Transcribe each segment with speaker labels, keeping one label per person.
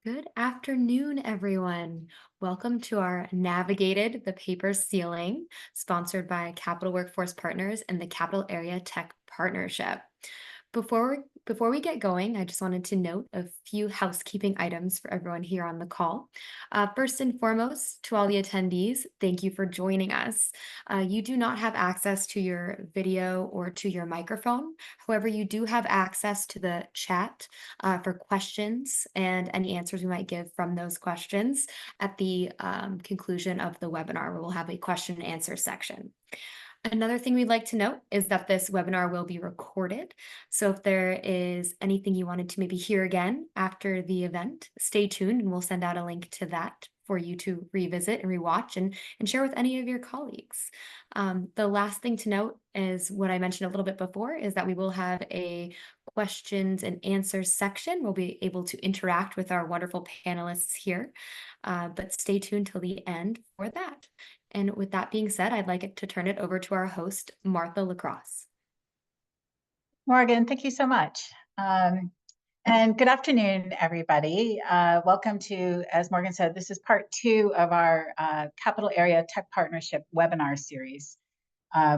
Speaker 1: Good afternoon, everyone. Welcome to our NavigatED, the paper ceiling, sponsored by Capital Workforce Partners and the Capital Area Tech Partnership. Before we get going, I just wanted to note a few housekeeping items for everyone here on the call. First and foremost, to all the attendees, thank you for joining us. You do not have access to your video or to your microphone. However, you do have access to the chat for questions and any answers we might give from those questions at the conclusion of the webinar, where we'll have a question and answer section. Another thing we'd like to note is that this webinar will be recorded. So if there is anything you wanted to maybe hear again after the event, stay tuned and we'll send out a link to that for you to revisit and rewatch and share with any of your colleagues. The last thing to note is what I mentioned a little bit before, is that we will have a questions and answers section. We'll be able to interact with our wonderful panelists here, but stay tuned till the end for that. And with that being said, I'd like to turn it over to our host, Martha Lacrosse.
Speaker 2: Morgan, thank you so much. And good afternoon, everybody. Welcome to, as Morgan said, this is part 2 of our Capital Area Tech Partnership webinar series,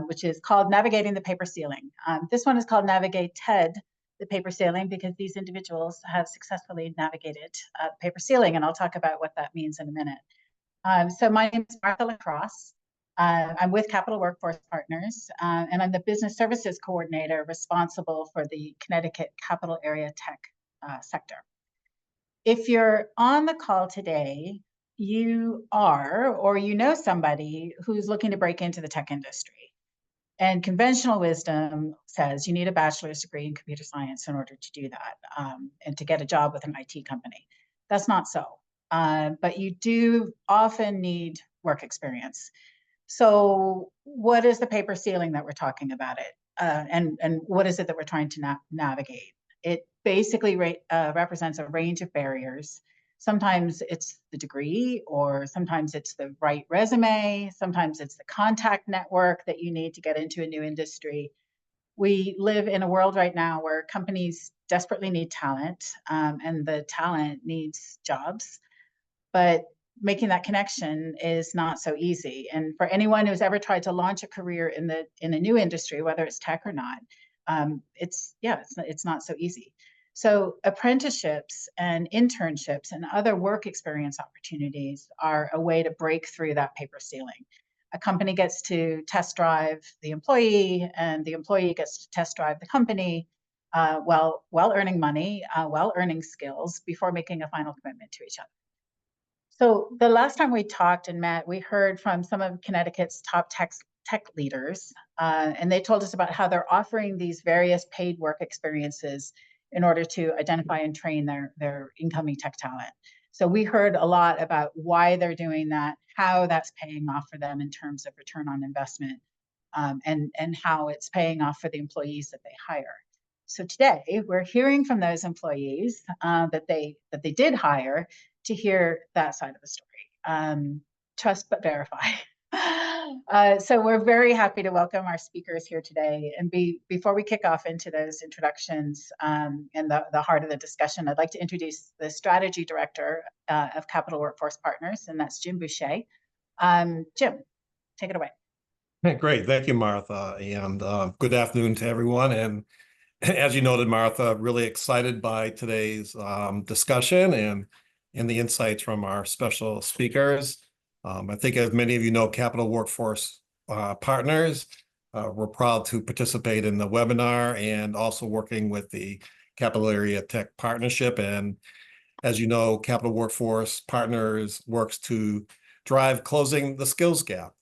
Speaker 2: which is called Navigating the Paper Ceiling. This one is called NavigatED, the paper ceiling, because these individuals have successfully navigated the paper ceiling, and I'll talk about what that means in a minute. So my name is Martha Lacrosse. I'm with Capital Workforce Partners, and I'm the Business Services Coordinator responsible for the Connecticut Capital Area Tech sector. If you're on the call today, you are, or you know somebody who's looking to break into the tech industry. And conventional wisdom says you need a bachelor's degree in computer science in order to do that, and to get a job with an IT company. That's not so. But you do often need work experience. So what is the paper ceiling that we're talking about and what is it that we're trying to navigate? It basically represents a range of barriers. Sometimes it's the degree, or sometimes it's the right resume. Sometimes it's the contact network that you need to get into a new industry. We live in a world right now where companies desperately need talent, and the talent needs jobs. But making that connection is not so easy. And for anyone who's ever tried to launch a career in a new industry, whether it's tech or not, it's not so easy. So apprenticeships and internships and other work experience opportunities are a way to break through that paper ceiling. A company gets to test drive the employee, and the employee gets to test drive the company while earning money, while earning skills before making a final commitment to each other. So the last time we talked and met, we heard from some of Connecticut's top tech leaders, and they told us about how they're offering these various paid work experiences in order to identify and train their incoming tech talent. So we heard a lot about why they're doing that, how that's paying off for them in terms of return on investment, and how it's paying off for the employees that they hire. So today we're hearing from those employees that they did hire, to hear that side of the story. Trust but verify. So we're very happy to welcome our speakers here today. And before we kick off into those introductions and the heart of the discussion, I'd like to introduce the Strategy Director of Capital Workforce Partners, and that's Jim Boucher. Jim, take it away.
Speaker 3: Great, thank you, Martha, and good afternoon to everyone. And as you noted, Martha, really excited by today's discussion and the insights from our special speakers. I think, as many of you know, Capital Workforce Partners, we're proud to participate in the webinar and also working with the Capital Area Tech Partnership. And as you know, Capital Workforce Partners works to drive closing the skills gap,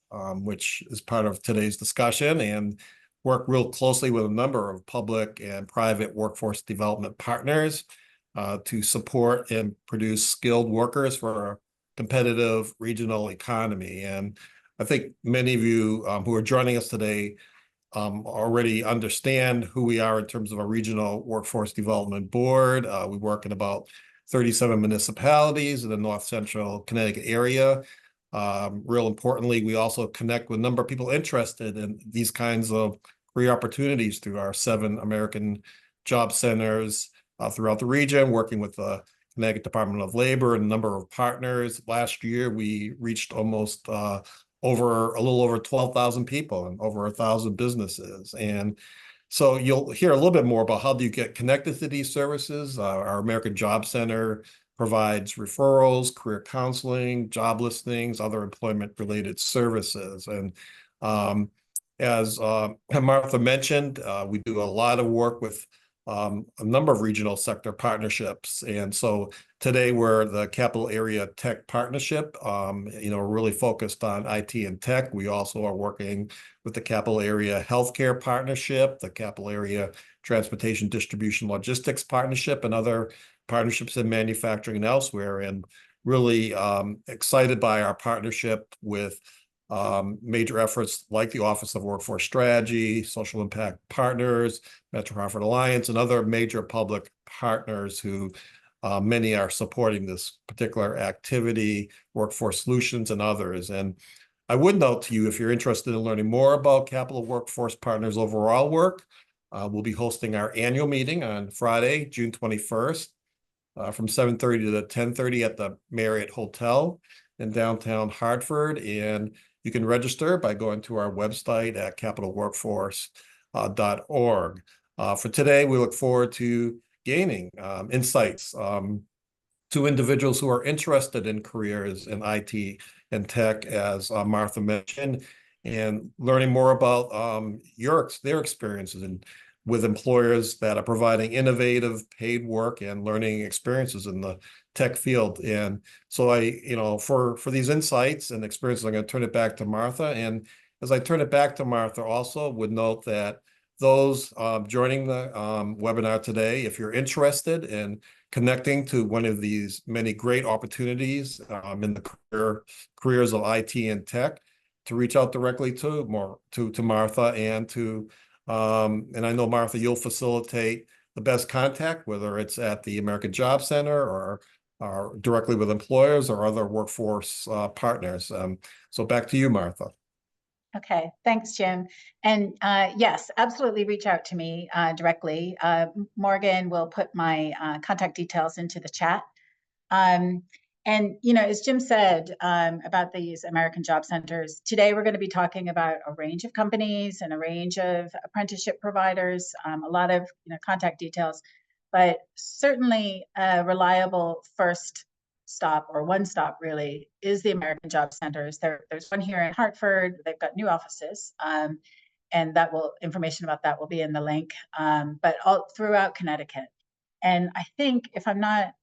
Speaker 3: which is part of today's discussion, and work real closely with a number of public and private workforce development partners to support and produce skilled workers for a competitive regional economy. And I think many of you who are joining us today already understand who we are in terms of a regional workforce development board. We work in about 37 municipalities in the North Central Connecticut area. Real importantly, we also connect with a number of people interested in these kinds of career opportunities through our 7 American job centers throughout the region, working with the Connecticut Department of Labor and a number of partners. Last year, we reached almost a little over 12,000 people and over 1,000 businesses. And so you'll hear a little bit more about how do you get connected to these services. Our American Job Center provides referrals, career counseling, job listings, other employment-related services. And as Martha mentioned, we do a lot of work with a number of regional sector partnerships. And so today we're the Capital Area Tech Partnership, really focused on IT and tech. We also are working with the Capital Area Healthcare Partnership, the Capital Area Transportation Distribution Logistics Partnership, and other partnerships in manufacturing and elsewhere. And really excited by our partnership with major efforts like the Office of Workforce Strategy, Social Impact Partners, Metro Hartford Alliance, and other major public partners who many are supporting this particular activity, Workforce Solutions and others. And I would note to you, if you're interested in learning more about Capital Workforce Partners' overall work, we'll be hosting our annual meeting on Friday, June 21st, from 7:30 to 10:30 at the Marriott Hotel in downtown Hartford. And you can register by going to our website at capitalworkforce.org. For today, we look forward to gaining insights to individuals who are interested in careers in IT and tech, as Martha mentioned, and learning more about their experiences with employers that are providing innovative paid work and learning experiences in the tech field. And so for these insights and experiences, I'm going to turn it back to Martha. And as I turn it back to Martha, also would note that those joining the webinar today, if you're interested in connecting to one of these many great opportunities in the careers of IT and tech, to reach out directly to Martha and I know, Martha, you'll facilitate the best contact, whether it's at the American Job Center or directly with employers or other workforce partners. So back to you, Martha.
Speaker 2: Okay, thanks, Jim. And yes, absolutely reach out to me directly. Morgan will put my contact details into the chat. And, as Jim said about these American Job Centers, today we're going to be talking about a range of companies and a range of apprenticeship providers, a lot of contact details, but certainly a reliable first stop, or one stop really, is the American Job Centers. There's one here in Hartford. They've got new offices, and information about that will be in the link, but all throughout Connecticut. And I think, if I'm not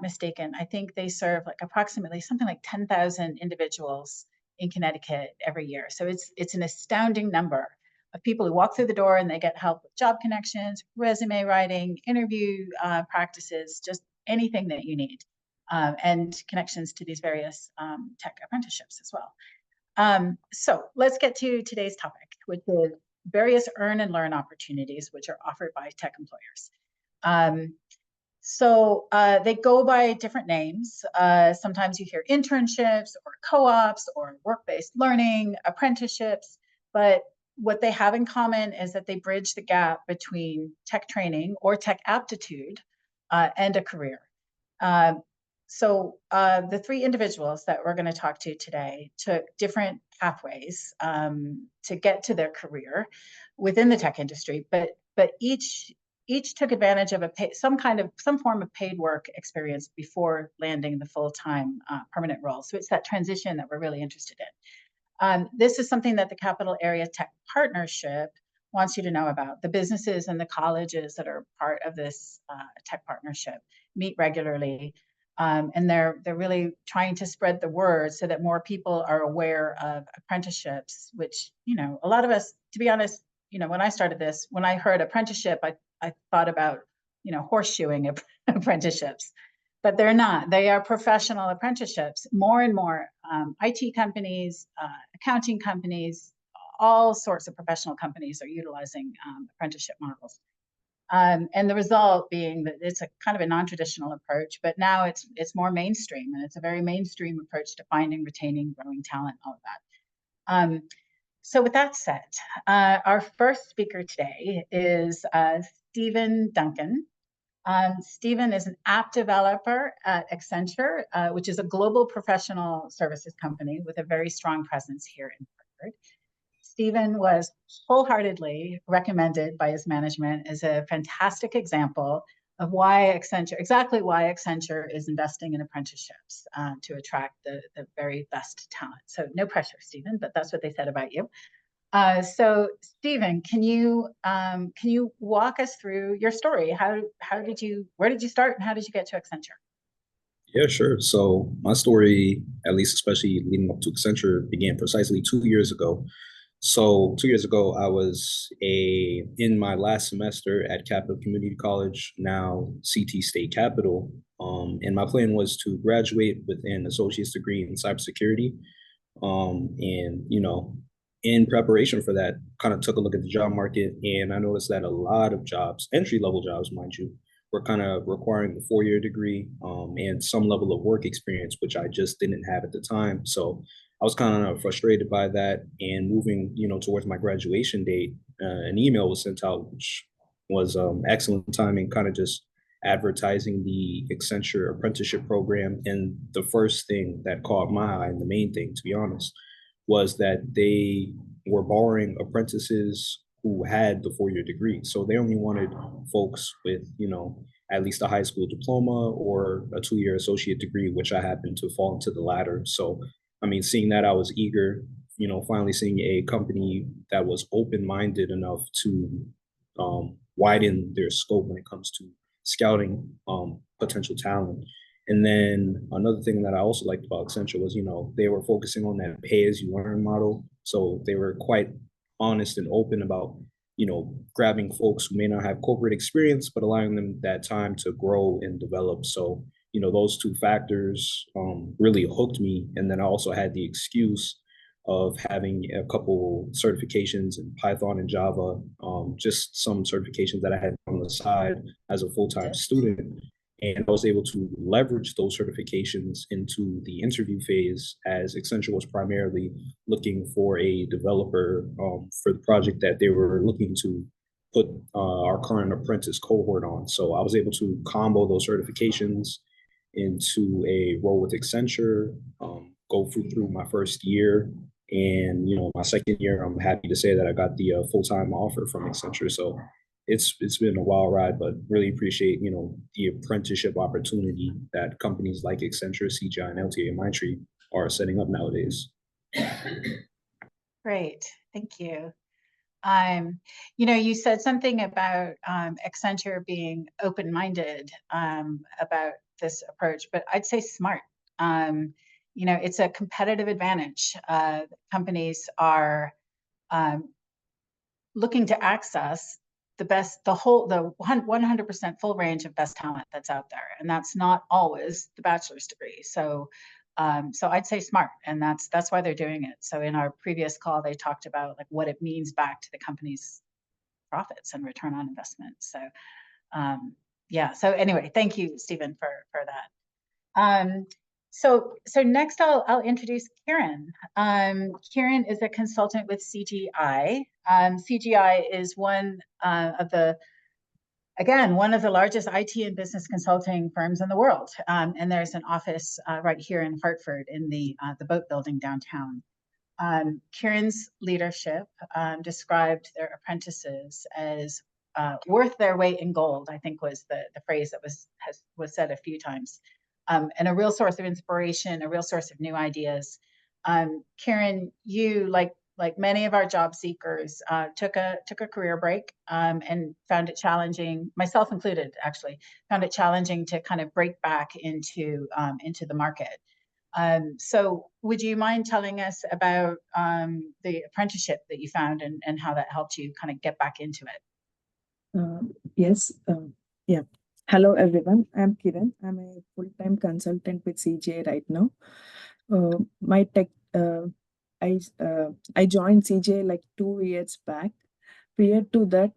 Speaker 2: mistaken, I think they serve like approximately something like 10,000 individuals in Connecticut every year. So it's an astounding number of people who walk through the door and they get help with job connections, resume writing, interview practices, just anything that you need, and connections to these various tech apprenticeships as well. So let's get to today's topic, which is various earn and learn opportunities which are offered by tech employers. So they go by different names. Sometimes you hear internships or co-ops or work-based learning, apprenticeships, but what they have in common is that they bridge the gap between tech training or tech aptitude and a career. So the three individuals that we're going to talk to today took different pathways to get to their career within the tech industry, but each took advantage of some form of paid work experience before landing the full-time permanent role. So it's that transition that we're really interested in. This is something that the Capital Area Tech Partnership wants you to know about. The businesses and the colleges that are part of this tech partnership meet regularly, and they're really trying to spread the word so that more people are aware of apprenticeships, which, a lot of us, to be honest, when I started this, when I heard apprenticeship, I thought about, horseshoeing apprenticeships, but they're not. They are professional apprenticeships. More and more IT companies, accounting companies, all sorts of professional companies are utilizing apprenticeship models. And the result being that it's a kind of a non-traditional approach, but now it's more mainstream, and it's a very mainstream approach to finding, retaining, growing talent, all of that. So with that said, our first speaker today is Stephen Duncan. Stephen is an app developer at Accenture, which is a global professional services company with a very strong presence here in Hartford. Stephen was wholeheartedly recommended by his management as a fantastic example of exactly why Accenture is investing in apprenticeships to attract the very best talent. So no pressure, Stephen, but that's what they said about you. So Stephen, can you walk us through your story? Where did you start and how did you get to Accenture?
Speaker 4: Yeah, sure. So my story, at least especially leading up to Accenture, began precisely 2 years ago. So 2 years ago, I was in my last semester at Capital Community College, now CT State Capital. And my plan was to graduate with an associate's degree in cybersecurity. And, in preparation for that, kind of took a look at the job market, and I noticed that a lot of jobs, entry-level jobs, mind you, were kind of requiring a 4-year degree and some level of work experience, which I just didn't have at the time. So I was kind of frustrated by that. And moving, towards my graduation date, an email was sent out, which was excellent timing, kind of just advertising the Accenture apprenticeship program. And the first thing that caught my eye, and the main thing, to be honest, was that they were borrowing apprentices who had the 4-year degree. So they only wanted folks with, at least a high school diploma or a 2-year associate degree, which I happened to fall into the latter. So, seeing that, I was eager, finally seeing a company that was open-minded enough to widen their scope when it comes to scouting potential talent. And then another thing that I also liked about Accenture was, they were focusing on that pay-as-you-earn model. So they were quite honest and open about, grabbing folks who may not have corporate experience, but allowing them that time to grow and develop. So, those two factors really hooked me. And then I also had the excuse of having a couple certifications in Python and Java, just some certifications that I had on the side as a full-time student. And I was able to leverage those certifications into the interview phase, as Accenture was primarily looking for a developer for the project that they were looking to put our current apprentice cohort on. So I was able to combo those certifications into a role with Accenture, go through my first year. And, my second year, I'm happy to say that I got the full-time offer from Accenture. So it's been a wild ride, but really appreciate, the apprenticeship opportunity that companies like Accenture, CGI, and LTA and Mindtree are setting up nowadays.
Speaker 2: Great, thank you. You said something about Accenture being open-minded about this approach, but I'd say smart. It's a competitive advantage. Companies are looking to access the 100% full range of best talent that's out there, and that's not always the bachelor's degree. So I'd say smart, and that's why they're doing it. So in our previous call, they talked about like what it means back to the company's profits and return on investment. So yeah. So anyway, thank you, Stephen, for that. So next I'll introduce Kieran. Kieran is a consultant with CGI. CGI is one of the largest IT and business consulting firms in the world. And there's an office right here in Hartford in the Boat Building downtown. Kieran's leadership described their apprentices as worth their weight in gold, I think was the phrase that was said a few times. And a real source of inspiration, a real source of new ideas. Kieran, you, like many of our job seekers, took a career break and found it challenging, myself included, actually, found it challenging to kind of break back into the market. So would you mind telling us about the apprenticeship that you found and how that helped you kind of get back into it?
Speaker 5: Yes. Yeah. Hello, everyone. I'm Kiran. I'm a full-time consultant with CGI right now. I joined CGI like 2 years back. Prior to that,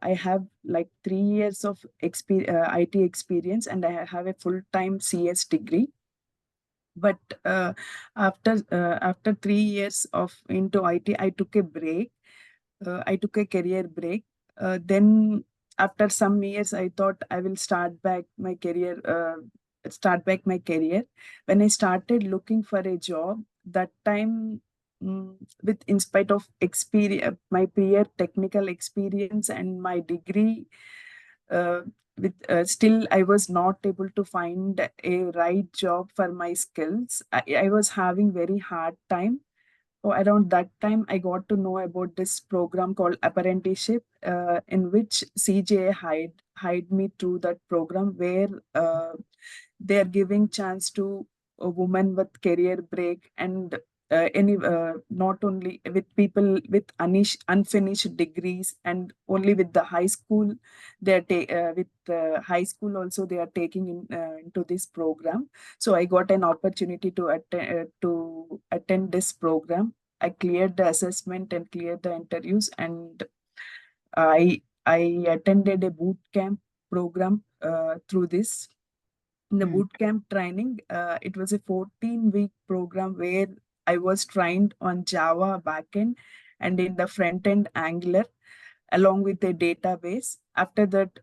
Speaker 5: I have like 3 years of IT experience, and I have a full-time CS degree. But after 3 years into IT, I took a break. I took a career break. Then after some years, I thought I will start back my career. When I started looking for a job, that time, with in spite of experience, my prior technical experience and my degree, uh, with still I was not able to find a right job for my skills. I was having very hard time. So around that time, I got to know about this program called apprenticeship, in which CJA hired me through that program, where they are giving chance to a woman with career break, and any not only with people with unfinished degrees, and only with the high school. They are with high school also, they are taking into this program. So I got an opportunity to attend this program. I cleared the assessment and cleared the interviews, and I attended a boot camp program through this. In the boot camp training, it was a 14-week program where I was trained on Java backend and in the front end Angular, along with a database. After that,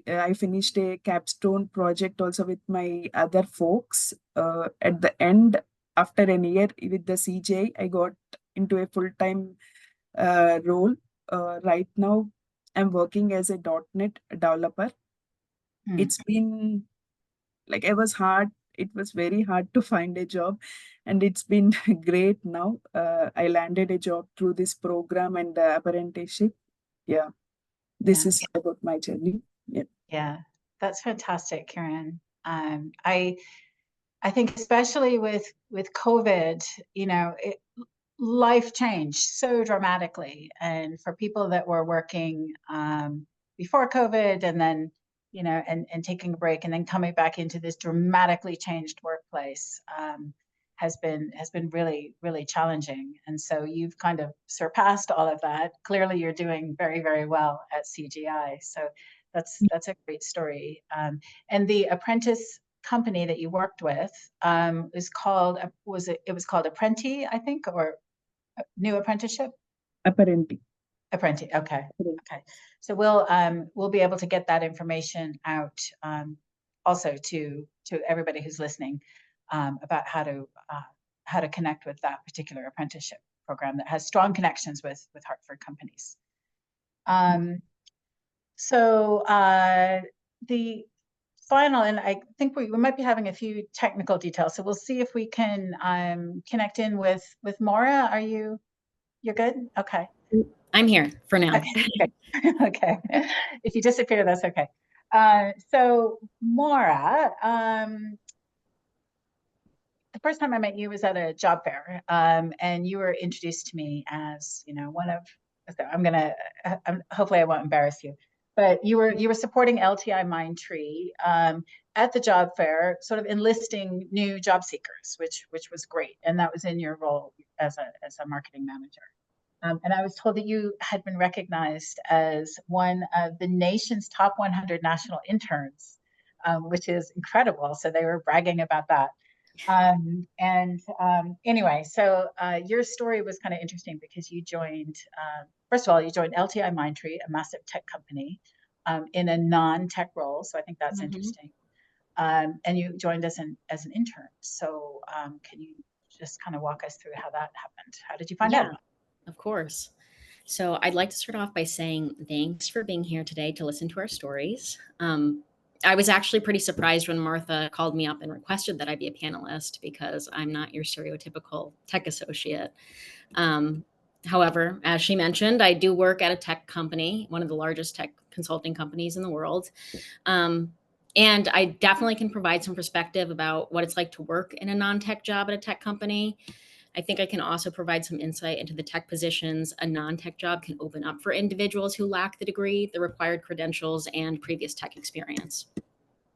Speaker 5: I finished a capstone project also with my other folks. At the end, after a year with the CJ, I got into a full-time role. Right now, I'm working as a .NET developer. It's been like it was very hard to find a job, and it's been great now. I landed a job through this program and the apprenticeship. Yeah, this is about my journey. Yeah.
Speaker 2: Yeah, that's fantastic, Karen. I think especially with COVID, life changed so dramatically, and for people that were working before COVID, and then and taking a break and then coming back into this dramatically changed workplace, has been really, really challenging. And so you've kind of surpassed all of that. Clearly, you're doing very, very well at CGI. So that's a great story. And the apprentice company that you worked with is called, it was called Apprenti, I think, or New Apprenticeship?
Speaker 5: Apparently.
Speaker 2: Apprenti. Okay. Okay. So we'll be able to get that information out also to everybody who's listening about how to connect with that particular apprenticeship program that has strong connections with Hartford companies. So the final, and I think we might be having a few technical details, so we'll see if we can connect in with Maura. You're good? Okay.
Speaker 6: I'm here for now.
Speaker 2: Okay. Okay. If you disappear, that's okay. So Maura, the first time I met you was at a job fair, and you were introduced to me as, one of, so hopefully I won't embarrass you, but you were supporting LTI Mindtree at the job fair, sort of enlisting new job seekers, which was great. And that was in your role as a marketing manager. And I was told that you had been recognized as one of the nation's top 100 national interns, which is incredible. So they were bragging about that. Anyway, so your story was kind of interesting because you joined, first of all, you joined LTI Mindtree, a massive tech company, in a non-tech role. So I think that's interesting. And you joined us as an intern. So can you just kind of walk us through how that happened? How did you find out?
Speaker 6: Of course. So I'd like to start off by saying thanks for being here today to listen to our stories. I was actually pretty surprised when Martha called me up and requested that I be a panelist, because I'm not your stereotypical tech associate. However, as she mentioned, I do work at a tech company, one of the largest tech consulting companies in the world. And I definitely can provide some perspective about what it's like to work in a non-tech job at a tech company. I think I can also provide some insight into the tech positions a non-tech job can open up for individuals who lack the degree, the required credentials, and previous tech experience.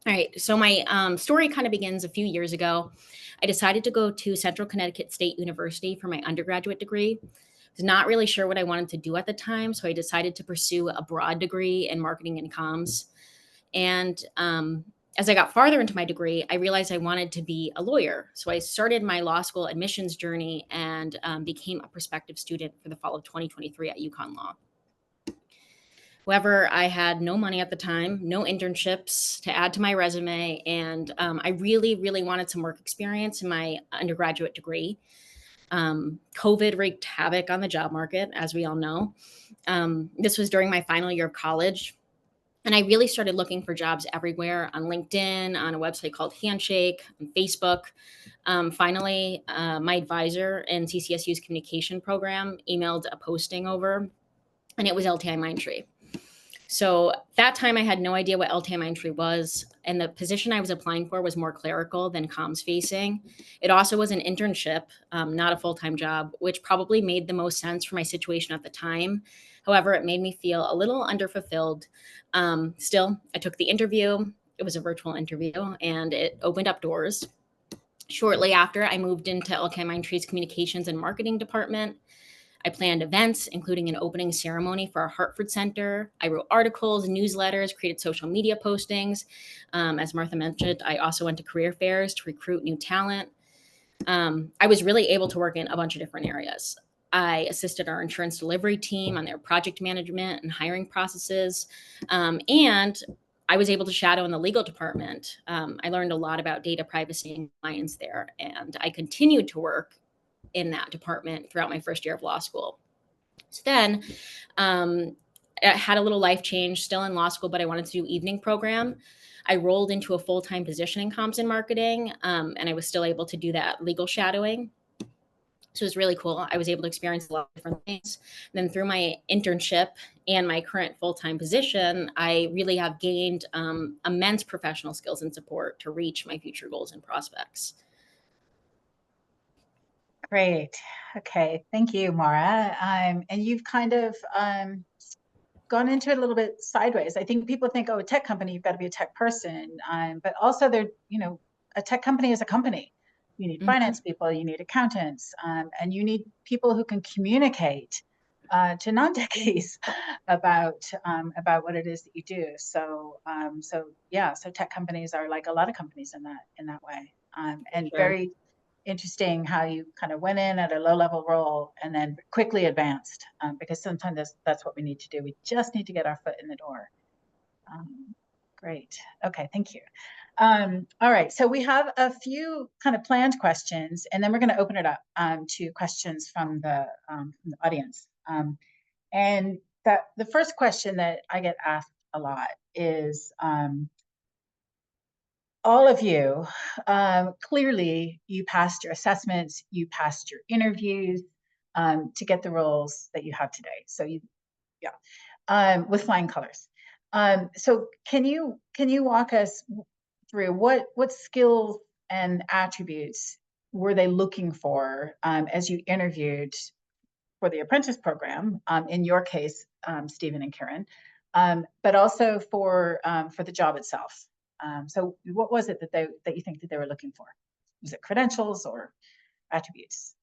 Speaker 6: All right, so my story kind of begins a few years ago. I decided to go to Central Connecticut State University for my undergraduate degree. I was not really sure what I wanted to do at the time, so I decided to pursue a broad degree in marketing and comms. And as I got farther into my degree, I realized I wanted to be a lawyer. So I started my law school admissions journey and became a prospective student for the fall of 2023 at UConn Law. However, I had no money at the time, no internships to add to my resume, and I really, really wanted some work experience in my undergraduate degree. COVID wreaked havoc on the job market, as we all know. This was during my final year of college. And I really started looking for jobs everywhere on LinkedIn, on a website called Handshake, on Facebook. Finally, my advisor in CCSU's communication program emailed a posting over, and it was LTI Mindtree. So that time I had no idea what LTI Mindtree was. And the position I was applying for was more clerical than comms facing. It also was an internship, not a full-time job, which probably made the most sense for my situation at the time. However, it made me feel a little underfulfilled. Still, I took the interview. It was a virtual interview and it opened up doors. Shortly after, I moved into LTI Mindtree's communications and marketing department. I planned events, including an opening ceremony for our Hartford Center. I wrote articles, newsletters, created social media postings. As Martha mentioned, I also went to career fairs to recruit new talent. I was really able to work in a bunch of different areas. I assisted our insurance delivery team on their project management and hiring processes. And I was able to shadow in the legal department. I learned a lot about data privacy and compliance there. And I continued to work in that department throughout my first year of law school. So then I had a little life change, still in law school, but I wanted to do evening program. I rolled into a full-time position in comms and marketing, and I was still able to do that legal shadowing. So it was really cool. I was able to experience a lot of different things. And then through my internship and my current full-time position, I really have gained immense professional skills and support to reach my future goals and prospects.
Speaker 2: Great. Okay. Thank you, Mara. And you've kind of gone into it a little bit sideways. I think people think, oh, a tech company, you've got to be a tech person. But also they're, a tech company is a company. You need finance people, you need accountants, and you need people who can communicate to non-techies about what it is that you do. So tech companies are like a lot of companies in that way. And
Speaker 6: Sure.
Speaker 2: Very interesting how you kind of went in at a low-level role and then quickly advanced, because sometimes that's what we need to do. We just need to get our foot in the door. Great. Okay, thank you. All right, so we have a few kind of planned questions, and then we're going to open it up to questions from the audience. And the first question that I get asked a lot is, all of you, clearly you passed your assessments, you passed your interviews to get the roles that you have today. So with flying colors. So can you walk us through what skills and attributes were they looking for as you interviewed for the apprentice program, in your case, Stephen and Karen, but also for the job itself? So what was it that you think that they were looking for? Was it credentials or attributes?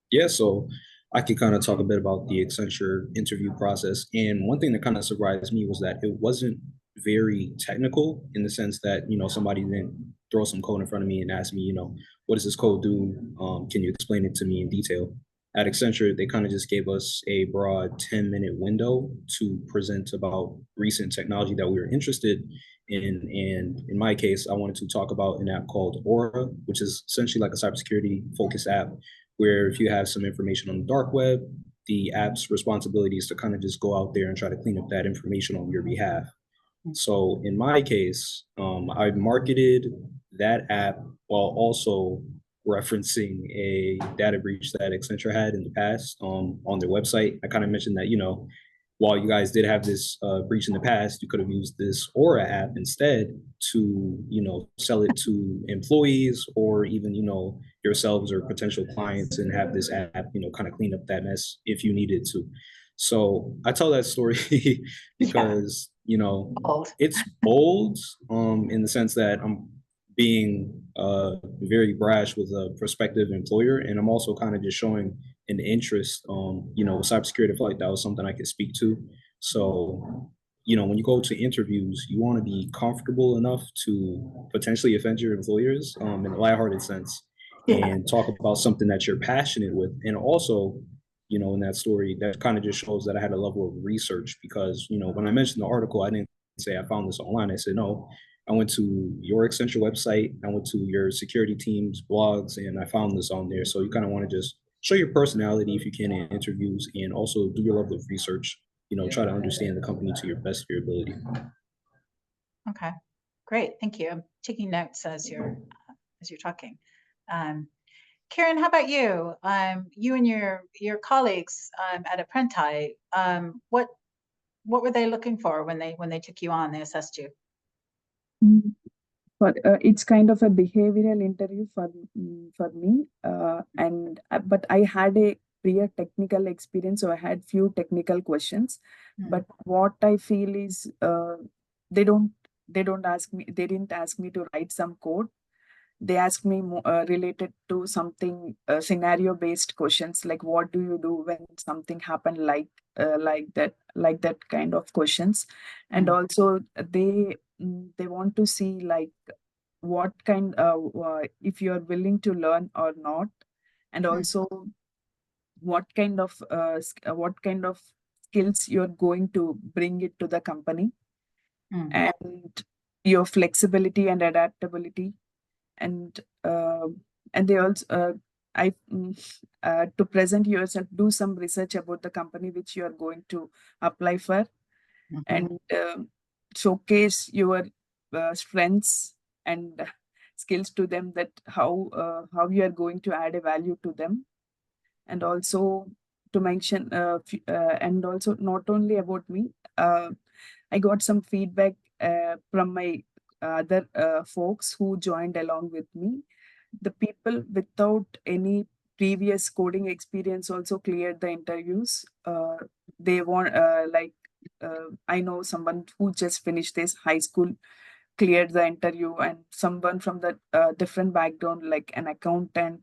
Speaker 4: Yeah, so I can kind of talk a bit about the Accenture interview process. And one thing that kind of surprised me was that it wasn't very technical, in the sense that, somebody didn't throw some code in front of me and ask me, what does this code do? Can you explain it to me in detail? At Accenture, they kind of just gave us a broad 10-minute window to present about recent technology that we were interested in. And in my case, I wanted to talk about an app called Aura, which is essentially like a cybersecurity focused app, where if you have some information on the dark web, the app's responsibility is to kind of just go out there and try to clean up that information on your behalf. So in my case, I marketed that app while also referencing a data breach that Accenture had in the past on their website. I kind of mentioned that, while you guys did have this breach in the past, you could have used this Aura app instead to, sell it to employees or even, yourselves or potential clients, and have this app, kind of clean up that mess if you needed to. So I tell that story because,
Speaker 2: Bold.
Speaker 4: it's bold in the sense that I'm being very brash with a prospective employer, and I'm also kind of just showing an interest cybersecurity. I feel like that was something I could speak to. So when you go to interviews, you want to be comfortable enough to potentially offend your employers in a lighthearted sense, and talk about something that you're passionate with. And also, in that story, that kind of just shows that I had a level of research because, when I mentioned the article, I didn't say I found this online. I said, no, I went to your Accenture website, I went to your security team's blogs, and I found this on there. So you kind of want to just show your personality if you can in interviews, and also do your level of research, try to understand the company to your best of your ability.
Speaker 2: Okay, great, thank you. I'm taking notes as you're talking. Karen, how about you? You and your colleagues at Apprenti, what were they looking for when they took you on? They assessed you.
Speaker 5: Mm, it's kind of a behavioral interview for me, but I had a prior technical experience, so I had few technical questions. But what I feel is they didn't ask me to write some code. They asked me related to something scenario based questions, like what do you do when something happened, like that kind of questions. And also they want to see like what kind if you're willing to learn or not, and also what kind of skills you're going to bring it to the company, and your flexibility and adaptability. And they also to present yourself, do some research about the company which you are going to apply for, and showcase your strengths and skills to them, that how you are going to add a value to them. And also to mention and also not only about me, I got some feedback from my other folks who joined along with me. The people without any previous coding experience also cleared the interviews. They want I know someone who just finished this high school cleared the interview, and someone from the different background, like an accountant,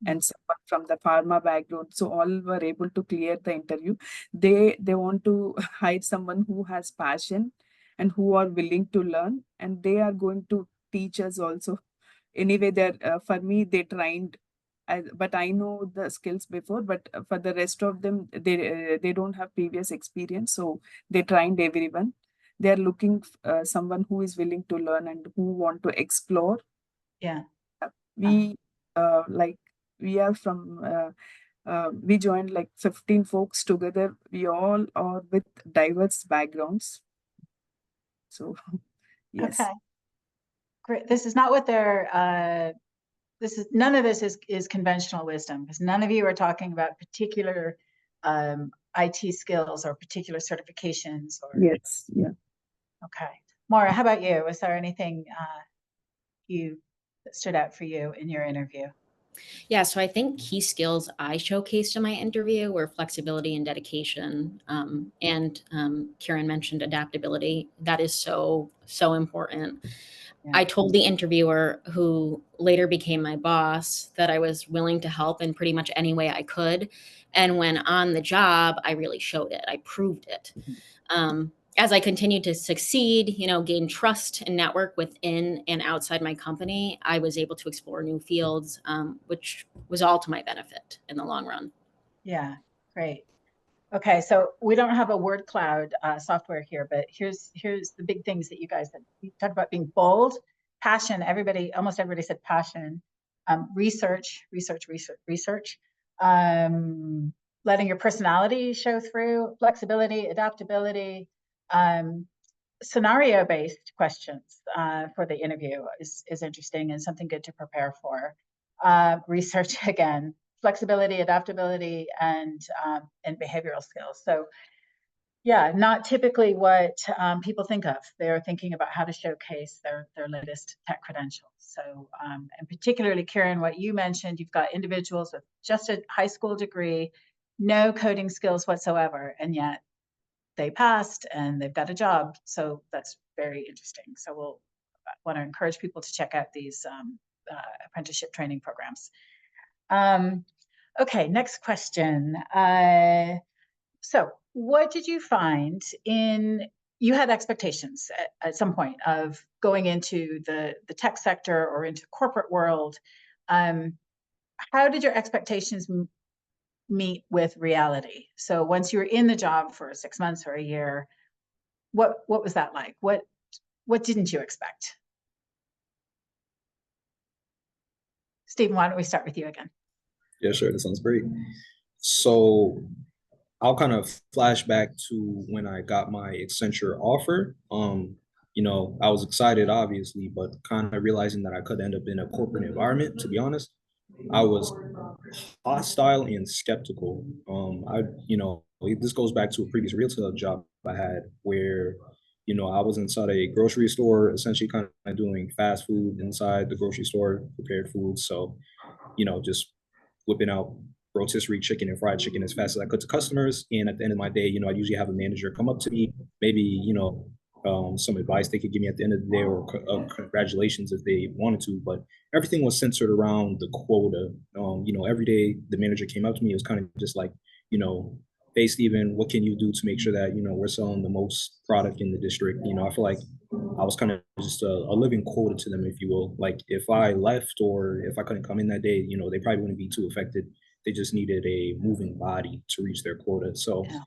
Speaker 5: and someone from the pharma background. So all were able to clear the interview. They want to hire someone who has passion and who are willing to learn, and they are going to teach us also. Anyway, they're for me, they trained, but I know the skills before, but for the rest of them, they don't have previous experience, so they trained everyone. They are looking someone who is willing to learn and who want to explore.
Speaker 2: Yeah.
Speaker 5: We like we are from we joined like 15 folks together. We all are with diverse backgrounds. So yes.
Speaker 2: Okay, great. This is not what they're none of this is conventional wisdom, because none of you are talking about particular IT skills or particular certifications or.
Speaker 5: Yes. Yeah.
Speaker 2: Okay, Maura, how about you? Was there anything that stood out for you in your interview?
Speaker 6: Yeah, so I think key skills I showcased in my interview were flexibility and dedication. Karen mentioned adaptability. That is so important.
Speaker 2: Yeah.
Speaker 6: I told the interviewer, who later became my boss, that I was willing to help in pretty much any way I could. And when on the job, I really showed it. I proved it. As I continued to succeed, gain trust and network within and outside my company, I was able to explore new fields, which was all to my benefit in the long run.
Speaker 2: Yeah, great. Okay, so we don't have a word cloud software here, but here's the big things that you guys said. You talked about being bold, passion. Almost everybody said passion. Research. Letting your personality show through. Flexibility, adaptability. Scenario-based questions for the interview is interesting and something good to prepare for. Research again. Flexibility, adaptability, and behavioral skills. So yeah, not typically what people think of. They're thinking about how to showcase their latest tech credentials. So, and particularly, Karen, what you mentioned, you've got individuals with just a high school degree, no coding skills whatsoever, and yet they passed and they've got a job. So that's very interesting. So we'll want to encourage people to check out these apprenticeship training programs. Okay, next question. So what did you find you had expectations at some point of going into the tech sector or into corporate world. How did your expectations meet with reality. So once you were in the job for 6 months or a year, what was that like? What didn't you expect? Stephen, why don't we start with you again?
Speaker 4: Yeah, sure. That sounds great. So I'll kind of flash back to when I got my Accenture offer. I was excited, obviously, but kind of realizing that I could end up in a corporate environment, to be honest. I was hostile and skeptical. This goes back to a previous retail job I had where, I was inside a grocery store, essentially kind of doing fast food inside the grocery store, prepared food. So, just whipping out rotisserie chicken and fried chicken as fast as I could to customers. And at the end of my day, I usually have a manager come up to me, maybe, some advice they could give me at the end of the day or congratulations if they wanted to. But everything was centered around the quota. Every day the manager came up to me, it was kind of just like, hey, Steven, what can you do to make sure that, we're selling the most product in the district? I feel like I was kind of just a living quota to them, if you will. Like if I left or if I couldn't come in that day, they probably wouldn't be too affected. They just needed a moving body to reach their quota. So
Speaker 2: Yeah.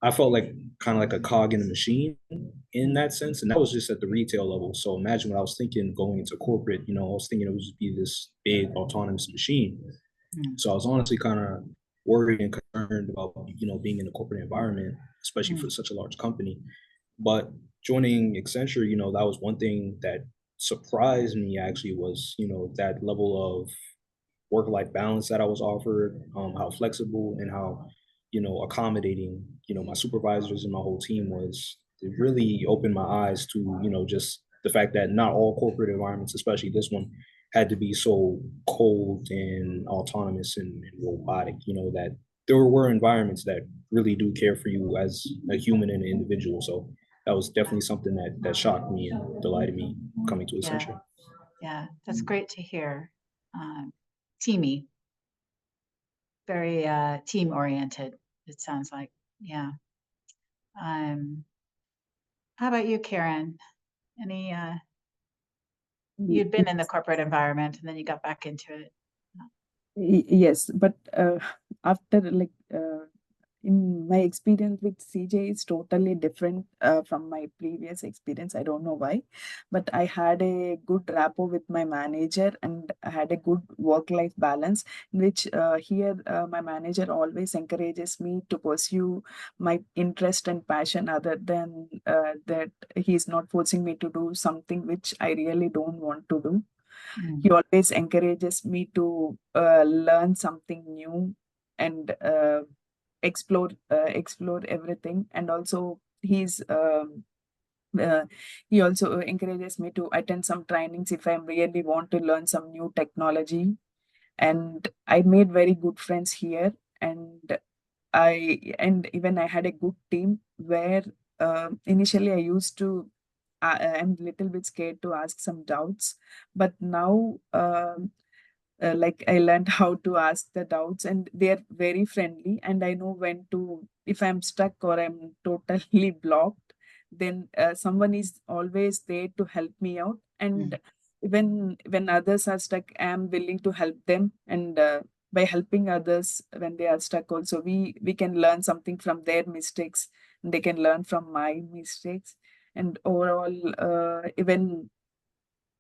Speaker 4: I felt like kind of like a cog in the machine in that sense. And that was just at the retail level. So imagine what I was thinking going into corporate, I was thinking it would just be this big autonomous machine. So I was honestly kind of worried and concerned about, being in a corporate environment, especially for such a large company. But joining Accenture, that was one thing that surprised me actually was, that level of work-life balance that I was offered, how flexible and how, accommodating, my supervisors and my whole team was. It really opened my eyes to, just the fact that not all corporate environments, especially this one, had to be so cold and autonomous and robotic, that there were environments that really do care for you as a human and an individual. So that was definitely something that shocked me and delighted me coming to Accenture.
Speaker 2: Yeah, that's great to hear. Teamy, very team oriented, it sounds like. Yeah. How about you, Karen? Any you'd been in the corporate environment and then you got back into it.
Speaker 5: Yes, but after in my experience with CJ is totally different from my previous experience. I don't know why, but I had a good rapport with my manager and I had a good work-life balance, in which here my manager always encourages me to pursue my interest and passion other than that he's not forcing me to do something which I really don't want to do. He always encourages me to learn something new and explore everything. And also he also encourages me to attend some trainings if I really want to learn some new technology. And I made very good friends here, and even I had a good team where initially I used to I'm a little bit scared to ask some doubts, but now like I learned how to ask the doubts, and they're very friendly. And I know when to, if I'm stuck or I'm totally blocked, then someone is always there to help me out. And even when others are stuck, I'm willing to help them. And by helping others when they are stuck, also we can learn something from their mistakes, and they can learn from my mistakes. And overall, even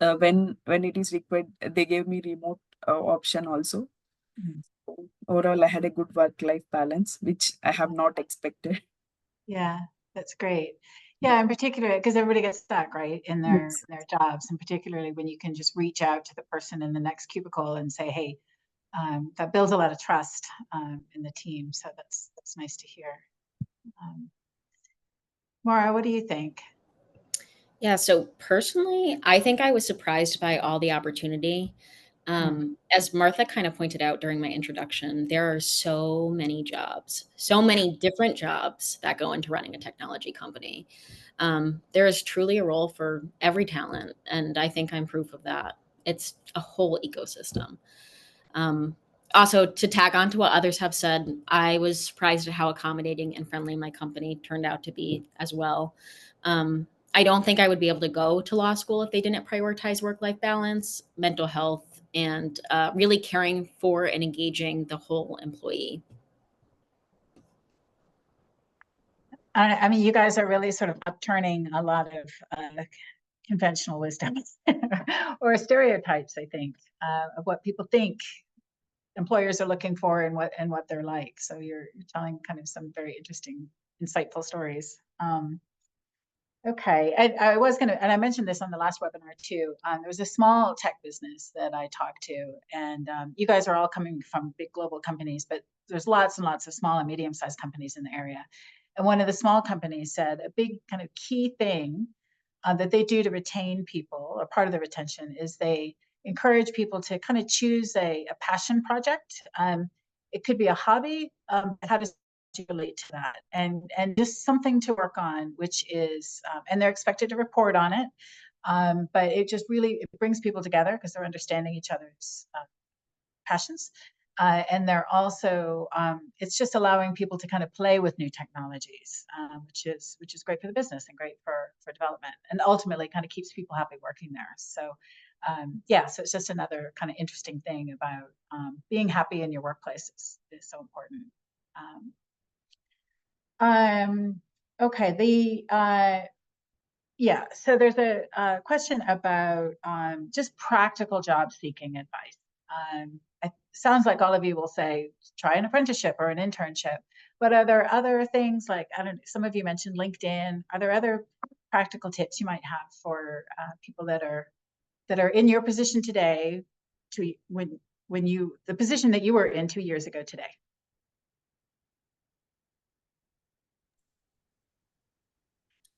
Speaker 5: when it is required, they gave me remote option also. Overall, I had a good work-life balance, which I have not expected.
Speaker 2: Yeah, that's great. Yeah, in particular, because everybody gets stuck, right, in their
Speaker 5: Yes.
Speaker 2: jobs, and particularly when you can just reach out to the person in the next cubicle and say, "Hey," that builds a lot of trust in the team. So that's nice to hear. Maura, what do you think?
Speaker 6: Yeah, so personally, I think I was surprised by all the opportunity. As Martha kind of pointed out during my introduction, there are so many jobs, so many different jobs that go into running a technology company. There is truly a role for every talent, and I think I'm proof of that. It's a whole ecosystem. Also, to tag on to what others have said, I was surprised at how accommodating and friendly my company turned out to be as well. I don't think I would be able to go to law school if they didn't prioritize work-life balance, mental health, and really caring for and engaging the whole employee.
Speaker 2: I mean, you guys are really sort of upturning a lot of conventional wisdom or stereotypes, I think, of what people think employers are looking for and what they're like. So you're telling kind of some very interesting, insightful stories. Okay, I was gonna, and I mentioned this on the last webinar too. There was a small tech business that I talked to, and you guys are all coming from big global companies, but there's lots and lots of small and medium-sized companies in the area. And one of the small companies said a big kind of key thing that they do to retain people, or part of the retention, is they encourage people to kind of choose a passion project. It could be a hobby. How does you relate to that? And just something to work on, which is, and they're expected to report on it. But it just really, it brings people together because they're understanding each other's passions. And they're also, it's just allowing people to kind of play with new technologies, which is great for the business and great for development, and ultimately kind of keeps people happy working there. So yeah, so it's just another kind of interesting thing about being happy in your workplace is so important. Okay, yeah, so there's a question about just practical job seeking advice. It sounds like all of you will say, try an apprenticeship or an internship, but are there other things like, I don't know, some of you mentioned LinkedIn. Are there other practical tips you might have for people that are in your position today to when you, the position that you were in 2 years ago today?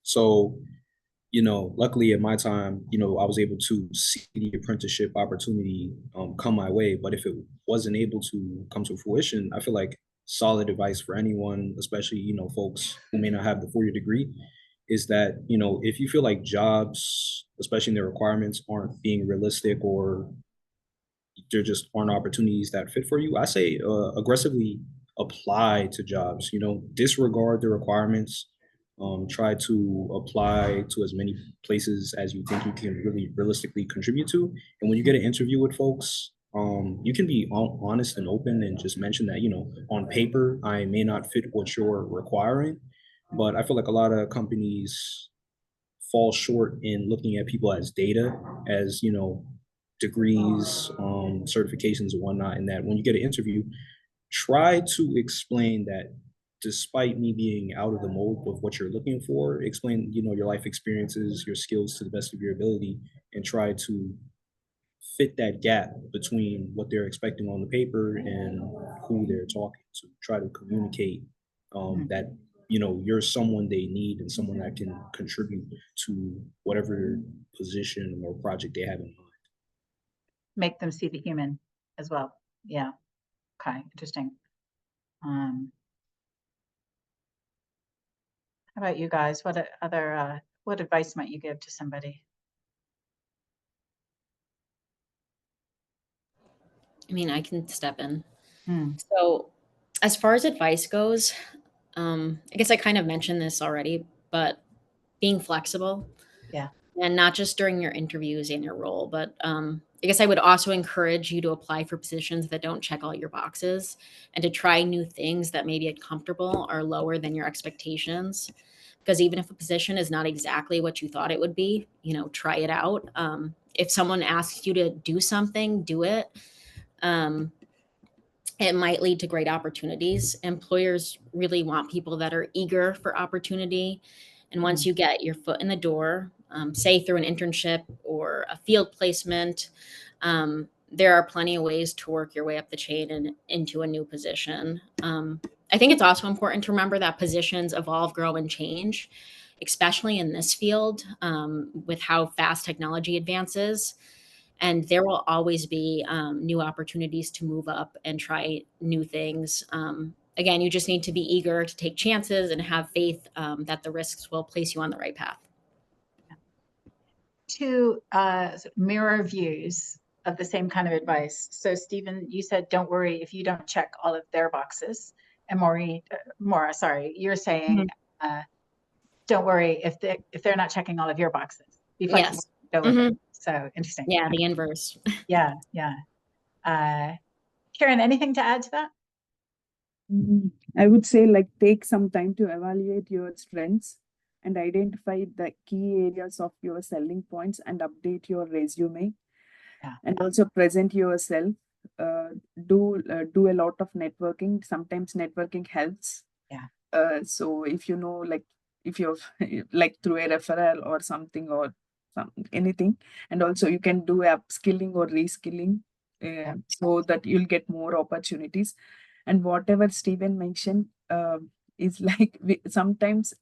Speaker 4: So, luckily at my time, I was able to see the apprenticeship opportunity come my way. But if it wasn't able to come to fruition, I feel like solid advice for anyone, especially, folks who may not have the 4-year degree, is that, if you feel like jobs, especially in their requirements, aren't being realistic, or there just aren't opportunities that fit for you, I say aggressively apply to jobs. Disregard the requirements. Try to apply to as many places as you think you can really realistically contribute to. And when you get an interview with folks, you can be honest and open and just mention that, on paper, I may not fit what you're requiring. But I feel like a lot of companies fall short in looking at people as data, as, degrees, certifications and whatnot. And that when you get an interview, try to explain that despite me being out of the mold of what you're looking for, explain, your life experiences, your skills to the best of your ability, and try to fit that gap between what they're expecting on the paper and who they're talking to. Try to communicate that, you're someone they need and someone that can contribute to whatever position or project they have in mind.
Speaker 2: Make them see the human as well. Yeah. Okay, interesting. How about you guys? What other what advice might you give to somebody?
Speaker 6: I mean, I can step in. So as far as advice goes, I guess I kind of mentioned this already, but being flexible.
Speaker 2: Yeah.
Speaker 6: And not just during your interviews and your role, but I guess I would also encourage you to apply for positions that don't check all your boxes, and to try new things that may be uncomfortable or lower than your expectations. Because even if a position is not exactly what you thought it would be, try it out. If someone asks you to do something, do it. It might lead to great opportunities. Employers really want people that are eager for opportunity. And once you get your foot in the door, say through an internship or a field placement, there are plenty of ways to work your way up the chain and into a new position. I think it's also important to remember that positions evolve, grow, and change, especially in this field, with how fast technology advances. And there will always be new opportunities to move up and try new things. Again, you just need to be eager to take chances and have faith that the risks will place you on the right path.
Speaker 2: Two mirror views of the same kind of advice. So Stephen, you said, don't worry if you don't check all of their boxes. And Maura, sorry, you're saying, don't worry if they're not checking all of your boxes. Be flexible.
Speaker 6: Yes.
Speaker 2: So interesting.
Speaker 6: Yeah, the inverse.
Speaker 2: Yeah. Karen, anything to add to that?
Speaker 5: I would say like take some time to evaluate your strengths and identify the key areas of your selling points and update your resume.
Speaker 2: Yeah.
Speaker 5: And also present yourself. Uh, do a lot of networking. Sometimes networking helps.
Speaker 2: Yeah.
Speaker 5: So if you know, like if you're like through a referral or something or anything, and also you can do upskilling or reskilling, so that you'll get more opportunities. And whatever Stephen mentioned is like sometimes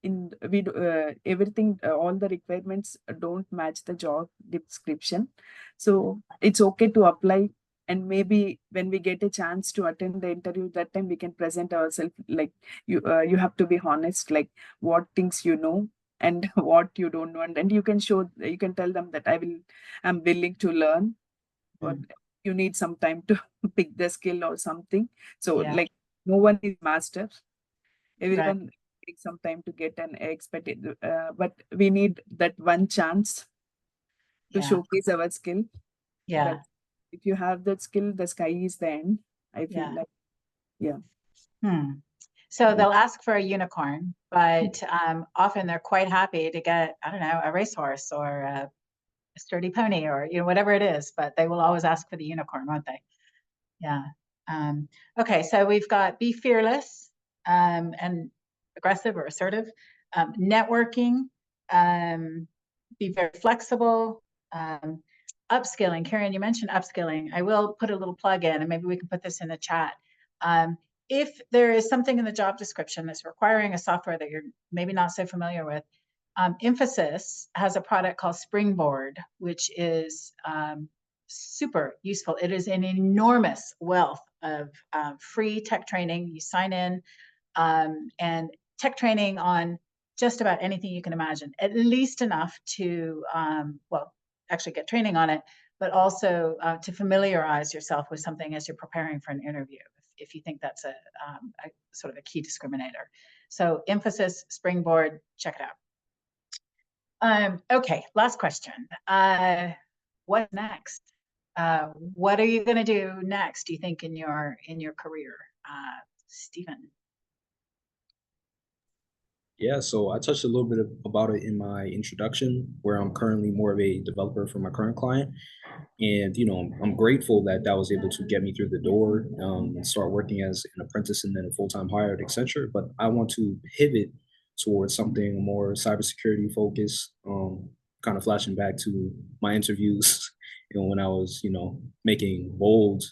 Speaker 5: in we do, everything all the requirements don't match the job description, so it's okay to apply. And maybe when we get a chance to attend the interview, that time we can present ourselves. Like you have to be honest, like what things you know and what you don't know, and you can show, you can tell them that I'm willing to learn, or you need some time to pick the skill or something. So
Speaker 2: Yeah.
Speaker 5: like no one is master,
Speaker 2: Right.
Speaker 5: everyone takes some time to get an expected, but we need that one chance to
Speaker 2: Yeah.
Speaker 5: showcase our skill.
Speaker 2: Yeah.
Speaker 5: That if you have that skill, the sky is the end. I feel
Speaker 2: Yeah.
Speaker 5: like, yeah.
Speaker 2: So they'll ask for a unicorn, but often they're quite happy to get, I don't know, a racehorse or a sturdy pony or, you know, whatever it is, but they will always ask for the unicorn, won't they? Yeah. Okay, so we've got be fearless and aggressive or assertive, networking, be very flexible, upskilling. Karen, you mentioned upskilling. I will put a little plug in, and maybe we can put this in the chat. If there is something in the job description that's requiring a software that you're maybe not so familiar with, Infosys has a product called Springboard, which is super useful. It is an enormous wealth of free tech training. You sign in and tech training on just about anything you can imagine, at least enough to, well, actually get training on it, but also to familiarize yourself with something as you're preparing for an interview, if you think that's a sort of a key discriminator. So Infosys, Springboard, check it out. Okay, last question. What's next? What are you going to do next, do you think, in your career? Stephen?
Speaker 4: Yeah, so I touched a little bit about it in my introduction, where I'm currently more of a developer for my current client. And, you know, I'm grateful that that was able to get me through the door and start working as an apprentice and then a full-time hire at Accenture. But I want to pivot towards something more cybersecurity focused, kind of flashing back to my interviews, you know, when I was, you know, making bold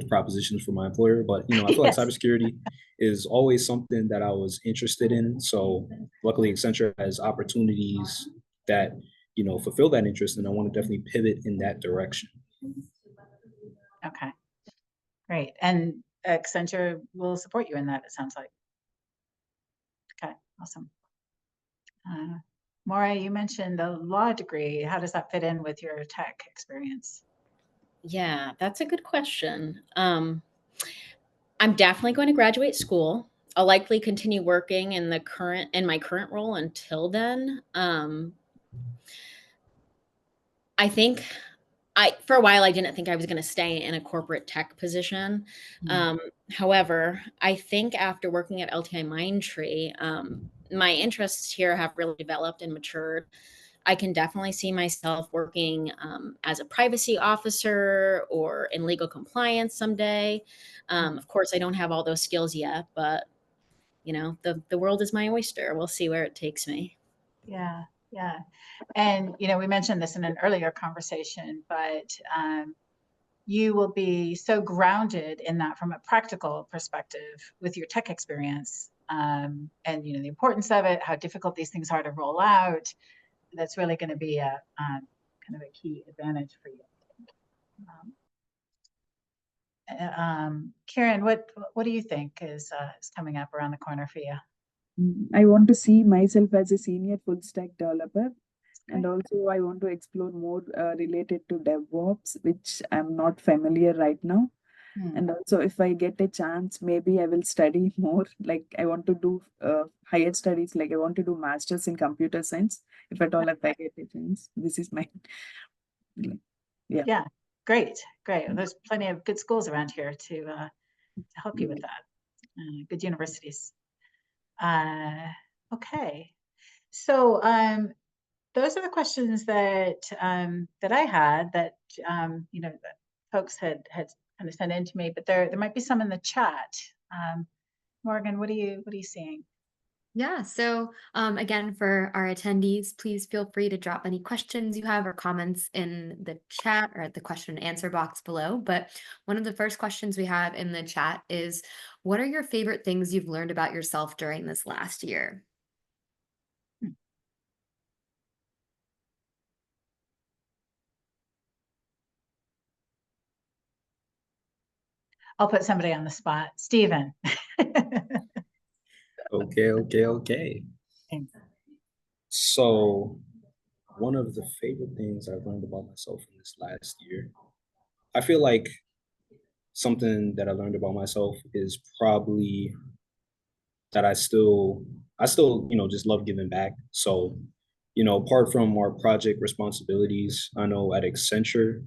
Speaker 4: propositions for my employer. But, you know, I feel like cybersecurity is always something that I was interested in. So luckily Accenture has opportunities that, you know, fulfill that interest, and I want to definitely pivot in that direction.
Speaker 2: Okay, great. And Accenture will support you in that, it sounds like. Okay, awesome. Maura, you mentioned a law degree. How does that fit in with your tech experience?
Speaker 6: Yeah, that's a good question. I'm definitely going to graduate school. I'll likely continue working in my current role until then. I think for a while I didn't think I was going to stay in a corporate tech position. However, I think after working at LTI Mindtree, my interests here have really developed and matured. I can definitely see myself working as a privacy officer or in legal compliance someday. Of course, I don't have all those skills yet, but you know, the world is my oyster. We'll see where it takes me.
Speaker 2: Yeah, yeah. And, you know, we mentioned this in an earlier conversation, but you will be so grounded in that from a practical perspective with your tech experience, and, you know, the importance of it, how difficult these things are to roll out. That's really going to be a kind of a key advantage for you. Karen, what do you think is coming up around the corner for you?
Speaker 5: I want to see myself as a senior full stack developer. And also I want to explore more related to DevOps, which I'm not familiar right now. And also if I get a chance, maybe I will study more. Like I want to do higher studies, like I want to do masters in computer science, if at all if I get a chance. This is my, yeah.
Speaker 2: Yeah, great. There's plenty of good schools around here to help you with that. good universities. Okay, so those are the questions that that I had that that folks had kind of sent in to me, but there might be some in the chat. Morgan, what are you seeing?
Speaker 1: Yeah, so again, for our attendees, please feel free to drop any questions you have or comments in the chat or at the question and answer box below. But one of the first questions we have in the chat is, what are your favorite things you've learned about yourself during this last year?
Speaker 2: I'll put somebody on the spot. Stephen.
Speaker 4: Okay. So one of the favorite things I've learned about myself in this last year, I feel like something that I learned about myself is probably that I still, just love giving back. So, apart from our project responsibilities, I know at Accenture,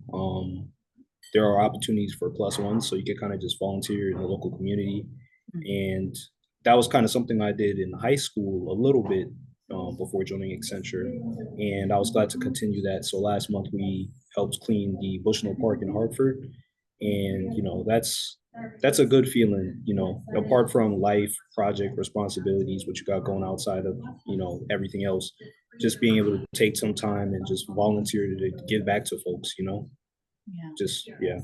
Speaker 4: there are opportunities for plus ones, so you can kind of just volunteer in the local community. And that was kind of something I did in high school a little bit before joining Accenture, and I was glad to continue that. So last month we helped clean the Bushnell Park in Hartford, and that's a good feeling. Apart from life, project responsibilities, what you got going outside of everything else, just being able to take some time and just volunteer to give back to folks.
Speaker 2: Yeah.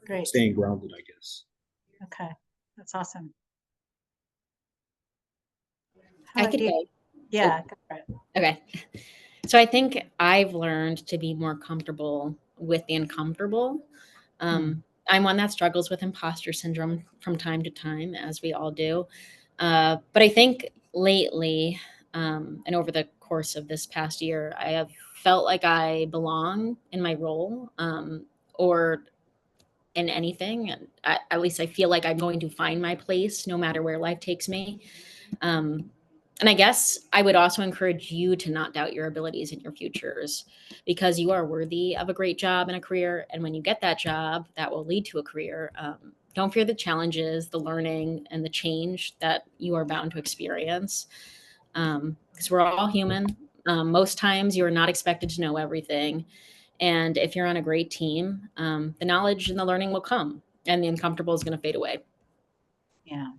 Speaker 2: Great.
Speaker 4: Staying grounded, I guess.
Speaker 2: Okay, that's awesome.
Speaker 6: I can go.
Speaker 2: Yeah, go for it.
Speaker 6: Okay. So I think I've learned to be more comfortable with the uncomfortable. I'm one that struggles with imposter syndrome from time to time, as we all do. But I think lately, and over the course of this past year, I have felt like I belong in my role, or in anything. At least I feel like I'm going to find my place no matter where life takes me. And I guess I would also encourage you to not doubt your abilities and your futures, because you are worthy of a great job and a career. And when you get that job, that will lead to a career. Don't fear the challenges, the learning, and the change that you are bound to experience, because we're all human. Most times you are not expected to know everything. And if you're on a great team, the knowledge and the learning will come, and the uncomfortable is going to fade away.
Speaker 2: Yeah.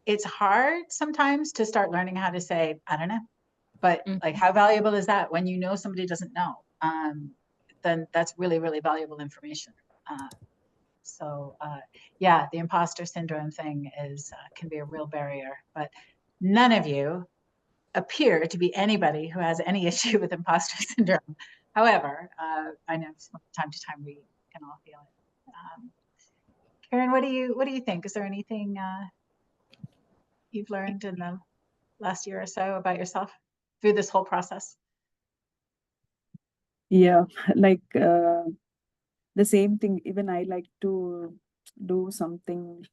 Speaker 2: It's hard sometimes to start learning how to say, I don't know, but like, how valuable is that when you know somebody doesn't know? Then that's really, really valuable information. Yeah, the imposter syndrome thing can be a real barrier, but none of you appear to be anybody who has any issue with imposter syndrome. However, I know from time to time we can all feel it. Karen, what do you think? Is there anything you've learned in the last year or so about yourself through this whole process?
Speaker 5: Yeah, like the same thing. Even I like to do something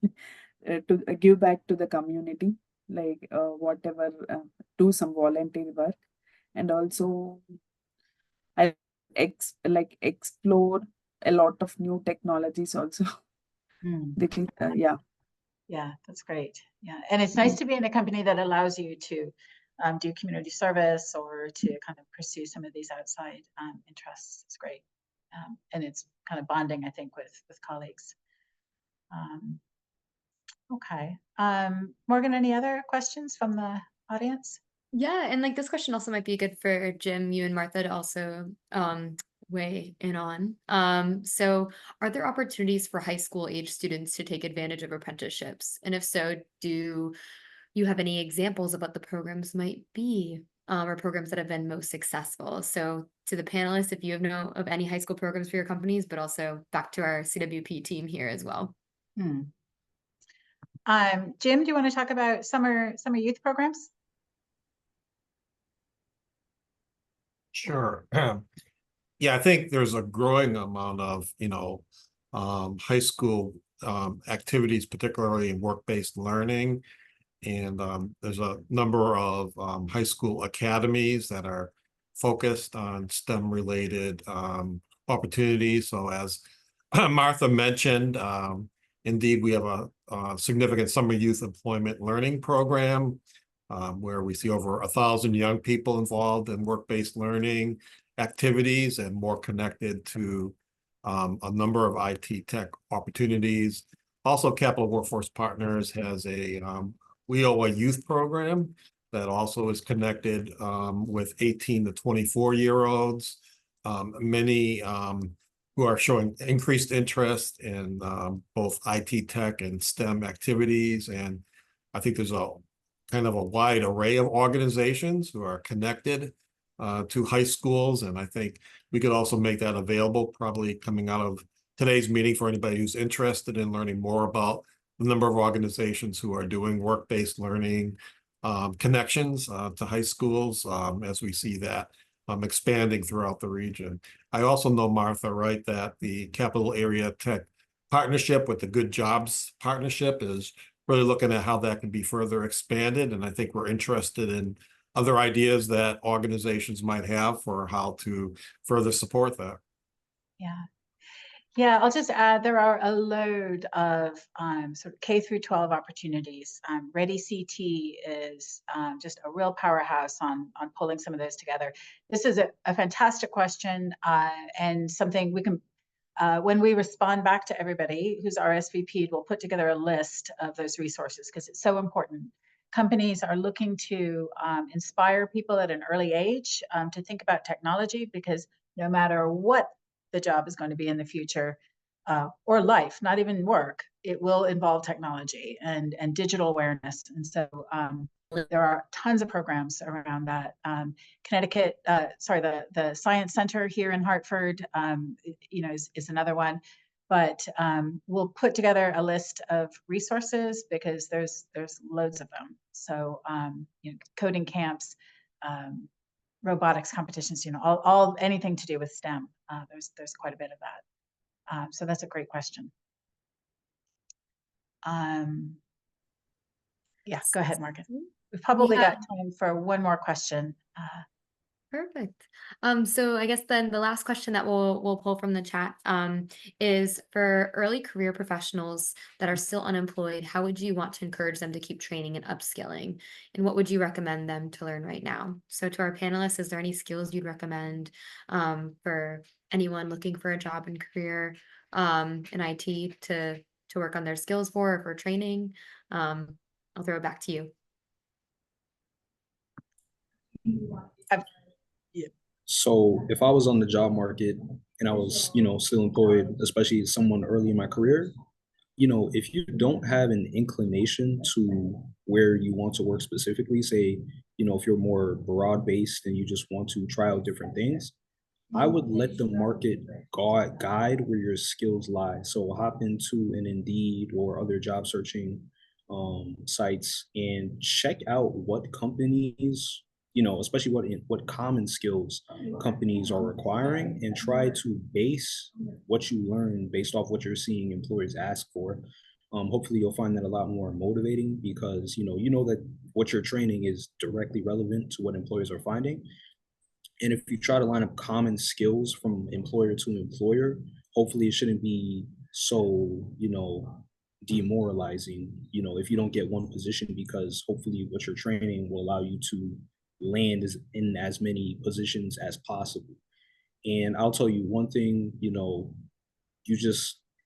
Speaker 5: to give back to the community, like whatever, do some volunteer work, and also I explore a lot of new technologies also. Yeah.
Speaker 2: Yeah, that's great. Yeah, and it's nice to be in a company that allows you to do community service or to kind of pursue some of these outside interests. It's great, and it's kind of bonding, I think, with colleagues. Okay, Morgan, any other questions from the audience?
Speaker 1: Yeah, and like this question also might be good for Jim, you and Martha to also weigh in on. So are there opportunities for high school age students to take advantage of apprenticeships? And if so, do you have any examples of what the programs might be, or programs that have been most successful? So to the panelists, if you know of any high school programs for your companies, but also back to our CWP team here as well.
Speaker 2: Jim, do you want to talk about summer youth programs?
Speaker 3: Sure. Yeah, I think there's a growing amount of, high school activities, particularly in work-based learning. And there's a number of high school academies that are focused on STEM-related opportunities. So as Martha mentioned, indeed, we have a significant summer youth employment learning program where we see over 1,000 young people involved in work-based learning activities and more connected to a number of IT tech opportunities. Also, Capital Workforce Partners has a WIOA youth program that also is connected with 18 to 24-year-olds. Many who are showing increased interest in both IT tech and STEM activities. And I think there's a kind of a wide array of organizations who are connected to high schools. And I think we could also make that available probably coming out of today's meeting for anybody who's interested in learning more about the number of organizations who are doing work-based learning connections to high schools as we see that expanding throughout the region. I also know, Martha, right, that the Capital Area Tech Partnership with the Good Jobs Partnership is really looking at how that can be further expanded. And I think we're interested in other ideas that organizations might have for how to further support that.
Speaker 2: Yeah. Yeah, I'll just add there are a load of sort of K through 12 opportunities. Ready CT is just a real powerhouse on pulling some of those together. This is a fantastic question and something we can, when we respond back to everybody who's RSVP'd, we'll put together a list of those resources because it's so important. Companies are looking to inspire people at an early age to think about technology because no matter what the job is going to be in the future or life, not even work, it will involve technology and digital awareness. And so there are tons of programs around that. Connecticut, the Science Center here in Hartford, is another one. But we'll put together a list of resources because there's loads of them. So coding camps, robotics competitions, all anything to do with STEM. There's quite a bit of that. So that's a great question. Yeah, go ahead, Morgan. We've probably got time for one more question.
Speaker 1: Perfect. So I guess then the last question that we'll pull from the chat is for early career professionals that are still unemployed, how would you want to encourage them to keep training and upskilling? And what would you recommend them to learn right now? So to our panelists, is there any skills you'd recommend for anyone looking for a job and career in IT to work on their skills for training? I'll throw it back to you.
Speaker 4: So if I was on the job market and I was, still employed, especially someone early in my career, if you don't have an inclination to where you want to work specifically, say, if you're more broad-based and you just want to try out different things, I would let the market guide where your skills lie. So hop into an Indeed or other job searching sites and check out what companies, especially what common skills companies are requiring, and try to base what you learn based off what you're seeing employers ask for. Hopefully you'll find that a lot more motivating because you know that what you're training is directly relevant to what employers are finding. And if you try to line up common skills from employer to employer, hopefully it shouldn't be so, demoralizing, if you don't get one position, because hopefully what you're training will allow you to land in as many positions as possible. And I'll tell you one thing,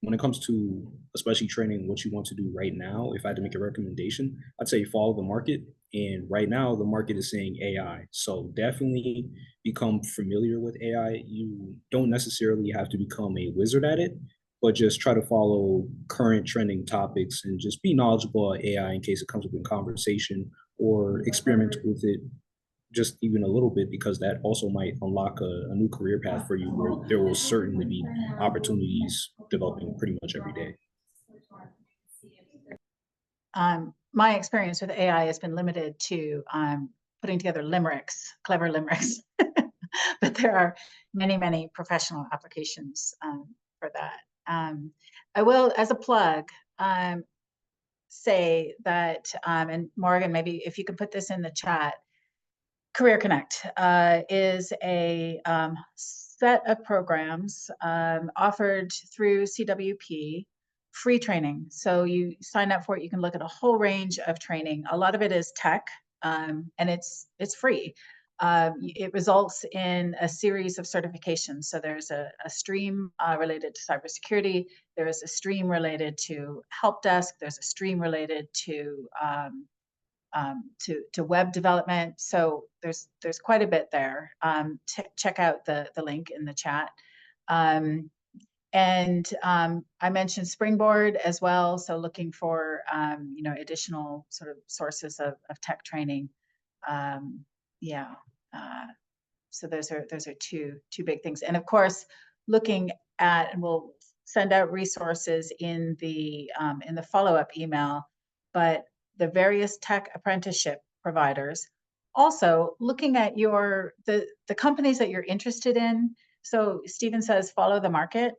Speaker 4: when it comes to especially training what you want to do right now, if I had to make a recommendation, I'd say follow the market. And right now the market is saying AI. So definitely become familiar with AI. You don't necessarily have to become a wizard at it, but just try to follow current trending topics and just be knowledgeable about AI in case it comes up in conversation, or experiment with it just even a little bit, because that also might unlock a new career path for you where there will certainly be opportunities developing pretty much every day.
Speaker 2: My experience with AI has been limited to putting together limericks, clever limericks, but there are many, many professional applications for that. I will, as a plug, say that, and Morgan, maybe if you could put this in the chat, Career Connect is a set of programs offered through CWP, free training. So you sign up for it, you can look at a whole range of training. A lot of it is tech, and it's free. It results in a series of certifications. So there's a stream related to cybersecurity. There is a stream related to help desk. There's a stream related to web development. So there's quite a bit there. Check out the link in the chat. I mentioned Springboard as well. So looking for additional sort of sources of tech training. So those are two big things. And of course, looking at, and we'll send out resources in the follow-up email, but the various tech apprenticeship providers, also looking at the companies that you're interested in. So Stephen says, follow the market.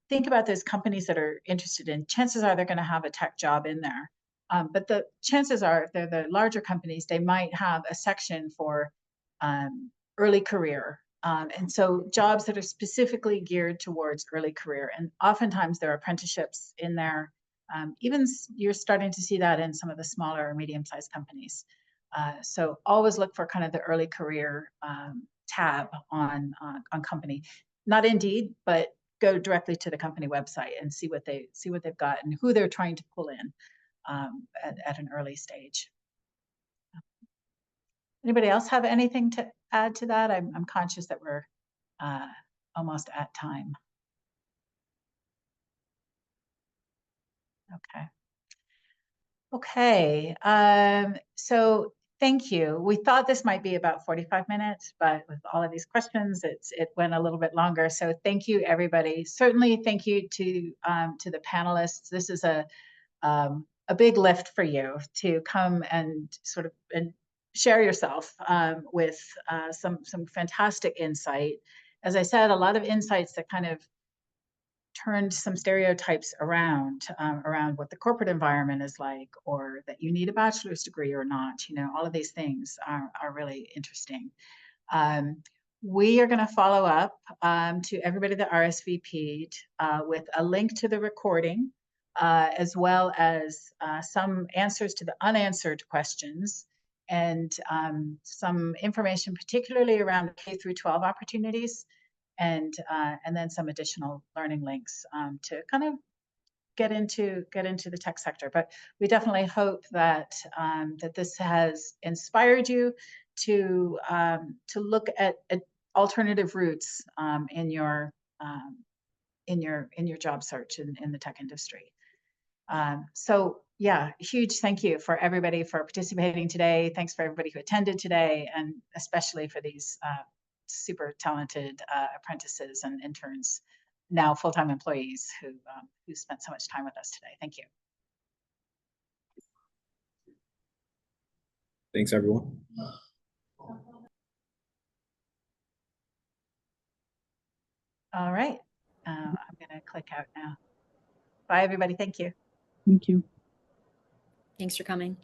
Speaker 2: Think about those companies that are interested in. Chances are they're going to have a tech job in there. But the chances are, if they're the larger companies, they might have a section for early career. And so jobs that are specifically geared towards early career. And oftentimes there are apprenticeships in there. Even you're starting to see that in some of the smaller or medium-sized companies. So always look for kind of the early career tab on company. Not Indeed, but go directly to the company website and see what they've got and who they're trying to pull in at an early stage. Anybody else have anything to add to that? I'm conscious that we're almost at time. Okay. So thank you. We thought this might be about 45 minutes, but with all of these questions, it went a little bit longer. So thank you, everybody. Certainly, thank you to the panelists. This is a big lift for you to come and sort of share yourself with some fantastic insight. As I said, a lot of insights that kind of turned some stereotypes around what the corporate environment is like, or that you need a bachelor's degree or not. All of these things are really interesting. We are going to follow up to everybody that RSVP'd with a link to the recording, as well as some answers to the unanswered questions, and some information particularly around K through 12 opportunities, and then some additional learning links to kind of get into the tech sector. But we definitely hope that that this has inspired you to look at alternative routes in your job search in the tech industry. So yeah, huge thank you for everybody for participating today. Thanks for everybody who attended today, and especially for these super talented apprentices and interns, now full-time employees who spent so much time with us today. Thank you.
Speaker 4: Thanks, everyone.
Speaker 2: All right. I'm going to click out now. Bye, everybody. Thank you.
Speaker 5: Thank you.
Speaker 6: Thanks for coming.